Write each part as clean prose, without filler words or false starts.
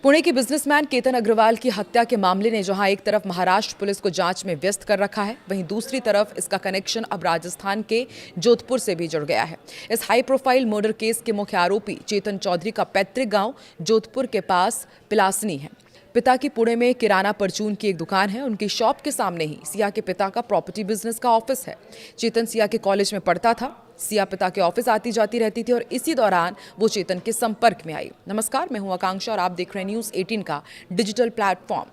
पुणे के बिजनेसमैन केतन अग्रवाल की हत्या के मामले ने जहां एक तरफ महाराष्ट्र पुलिस को जांच में व्यस्त कर रखा है, वहीं दूसरी तरफ इसका कनेक्शन अब राजस्थान के जोधपुर से भी जुड़ गया है। इस हाई प्रोफाइल मर्डर केस के मुख्य आरोपी चेतन चौधरी का पैतृक गांव जोधपुर के पास पिलासनी है। पिता की पुणे में किराना परचून की एक दुकान है। उनकी शॉप के सामने ही सिया के पिता का प्रॉपर्टी बिजनेस का ऑफिस है। चेतन सिया के कॉलेज में पढ़ता था। सिया पिता के ऑफिस आती जाती रहती थी और इसी दौरान वो चेतन के संपर्क में आई। नमस्कार, मैं हूं आकांक्षा और आप देख रहे हैं न्यूज़ 18 का डिजिटल प्लेटफॉर्म।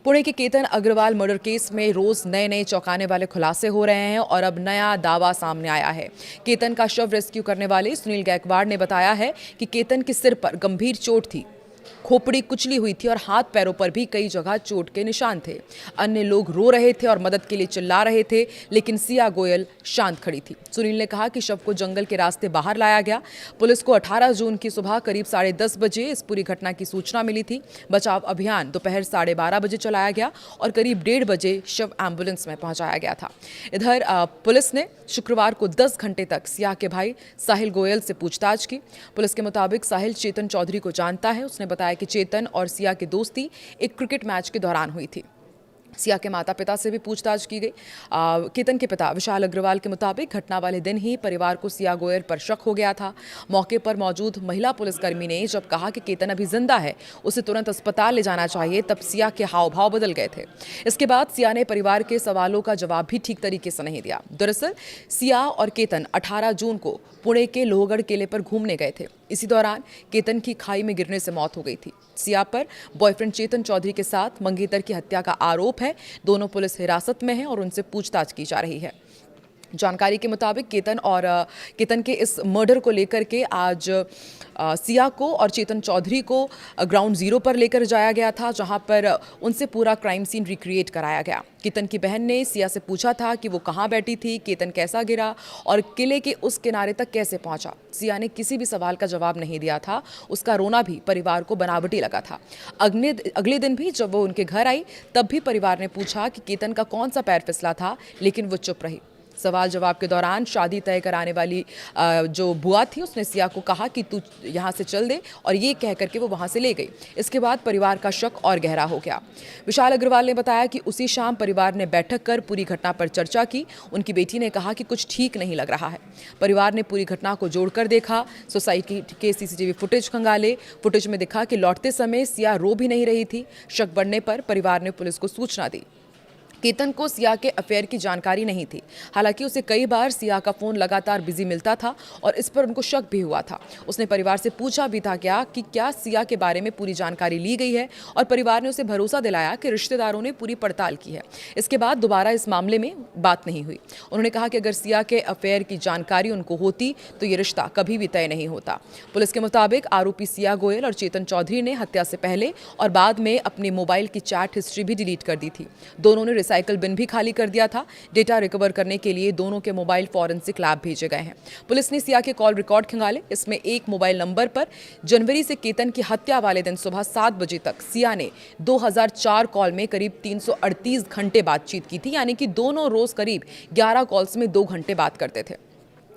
पुणे के केतन अग्रवाल मर्डर केस में रोज नए चौंकाने वाले खुलासे हो रहे हैं और अब नया दावा सामने आया है। केतन का शव रेस्क्यू करने वाले सुनील गायकवाड़ ने बताया है कि केतन के सिर पर गंभीर चोट थी, खोपड़ी कुचली हुई थी और हाथ पैरों पर भी कई जगह चोट के निशान थे। अन्य लोग रो रहे थे और मदद के लिए चिल्ला रहे थे, लेकिन सिया गोयल शांत खड़ी थी। सुनील ने कहा कि शव को जंगल के रास्ते बाहर लाया गया। पुलिस को 18 जून की सुबह करीब 10:30 बजे इस पूरी घटना की सूचना मिली थी। बचाव अभियान दोपहर 12:30 बजे चलाया गया और करीब 1:30 बजे शव एम्बुलेंस में पहुंचाया गया था। इधर पुलिस ने शुक्रवार को 10 घंटे तक सिया के भाई साहिल गोयल से पूछताछ की। पुलिस के मुताबिक साहिल चेतन चौधरी को जानता है। उसने बताया कि चेतन और सिया की दोस्ती एक क्रिकेट मैच के दौरान हुई थी। सिया के माता पिता से भी पूछताछ की गई। केतन के पिता विशाल अग्रवाल के मुताबिक घटना वाले दिन ही परिवार को सिया गोयल पर शक हो गया था। मौके पर मौजूद महिला पुलिसकर्मी ने जब कहा कि केतन अभी जिंदा है, उसे तुरंत अस्पताल ले जाना चाहिए, तब सिया के हाव भाव बदल गए थे। इसके बाद सिया ने परिवार के सवालों का जवाब भी ठीक तरीके से नहीं दिया। दरअसल सिया और केतन 18 जून को पुणे के लोहगढ़ किले पर घूमने गए थे। इसी दौरान केतन की खाई में गिरने से मौत हो गई थी। सिया पर बॉयफ्रेंड चेतन चौधरी के साथ मंगेतर की हत्या का आरोप है। दोनों पुलिस हिरासत में हैं और उनसे पूछताछ की जा रही है। जानकारी के मुताबिक केतन के इस मर्डर को लेकर के आज सिया को और चेतन चौधरी को ग्राउंड जीरो पर लेकर जाया गया था, जहां पर उनसे पूरा क्राइम सीन रिक्रिएट कराया गया। केतन की बहन ने सिया से पूछा था कि वो कहां बैठी थी, केतन कैसा गिरा और किले के उस किनारे तक कैसे पहुंचा। सिया ने किसी भी सवाल का जवाब नहीं दिया था। उसका रोना भी परिवार को बनावटी लगा था। अगले दिन भी जब वो उनके घर आई, तब भी परिवार ने पूछा कि केतन का कौन सा पैर फिसला था, लेकिन वो चुप रही। सवाल जवाब के दौरान शादी तय कराने वाली जो बुआ थी, उसने सिया को कहा कि तू यहाँ से चल दे, और ये कह करके वो वहाँ से ले गई। इसके बाद परिवार का शक और गहरा हो गया। विशाल अग्रवाल ने बताया कि उसी शाम परिवार ने बैठक कर पूरी घटना पर चर्चा की। उनकी बेटी ने कहा कि कुछ ठीक नहीं लग रहा है। परिवार ने पूरी घटना को जोड़कर देखा, सोसाइटी के CCTV फुटेज खंगाले। फुटेज में दिखा कि लौटते समय सिया रो भी नहीं रही थी। शक बढ़ने पर परिवार ने पुलिस को सूचना दी। केतन को सिया के अफेयर की जानकारी नहीं थी। हालांकि उसे कई बार सिया का फोन लगातार बिजी मिलता था और इस पर उनको शक भी हुआ था। उसने परिवार से पूछा भी था कि क्या सिया के बारे में पूरी जानकारी ली गई है, और परिवार ने उसे भरोसा दिलाया कि रिश्तेदारों ने पूरी पड़ताल की है। इसके बाद दोबारा इस मामले में बात नहीं हुई। उन्होंने कहा कि अगर सिया के अफेयर की जानकारी उनको होती तो ये रिश्ता कभी भी तय नहीं होता। पुलिस के मुताबिक आरोपी सिया गोयल और चेतन चौधरी ने हत्या से पहले और बाद में अपने मोबाइल की चैट हिस्ट्री भी डिलीट कर दी थी। दोनों ने साइकिल बिन भी खाली कर दिया था। डेटा रिकवर करने के लिए दोनों के मोबाइल फॉरेंसिक लैब भेजे गए हैं। पुलिस ने सिया के कॉल रिकॉर्ड खंगाले। इसमें एक मोबाइल नंबर पर जनवरी से केतन की हत्या वाले दिन सुबह 7 बजे तक सिया ने 2004 कॉल में करीब 338 घंटे बातचीत की थी, यानी कि दोनों रोज करीब 11 कॉल्स में 2 घंटे बात करते थे।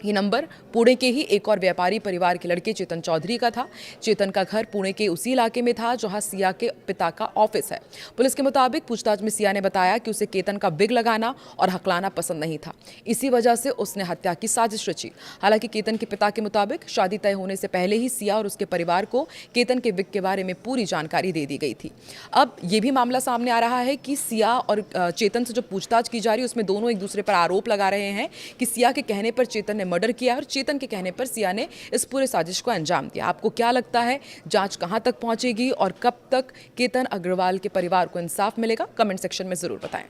ये नंबर पुणे के ही एक और व्यापारी परिवार के लड़के चेतन चौधरी का था। चेतन का घर पुणे के उसी इलाके में था जहां सिया के पिता का ऑफिस है। पुलिस के मुताबिक पूछताछ में सिया ने बताया कि उसे केतन का बिग लगाना और हकलाना पसंद नहीं था। इसी वजह से उसने हत्या की साजिश रची। हालांकि केतन के पिता के मुताबिक शादी तय होने से पहले ही सिया और उसके परिवार को केतन के बिग के बारे में पूरी जानकारी दे दी गई थी। अब ये भी मामला सामने आ रहा है कि सिया और चेतन से जो पूछताछ की जा रही है, उसमें दोनों एक दूसरे पर आरोप लगा रहे हैं कि सिया के कहने पर चेतन ने मर्डर किया और चेतन के कहने पर सिया ने इस पूरे साजिश को अंजाम दिया। आपको क्या लगता है, जांच कहां तक पहुंचेगी और कब तक केतन अग्रवाल के परिवार को इंसाफ मिलेगा? कमेंट सेक्शन में जरूर बताएं।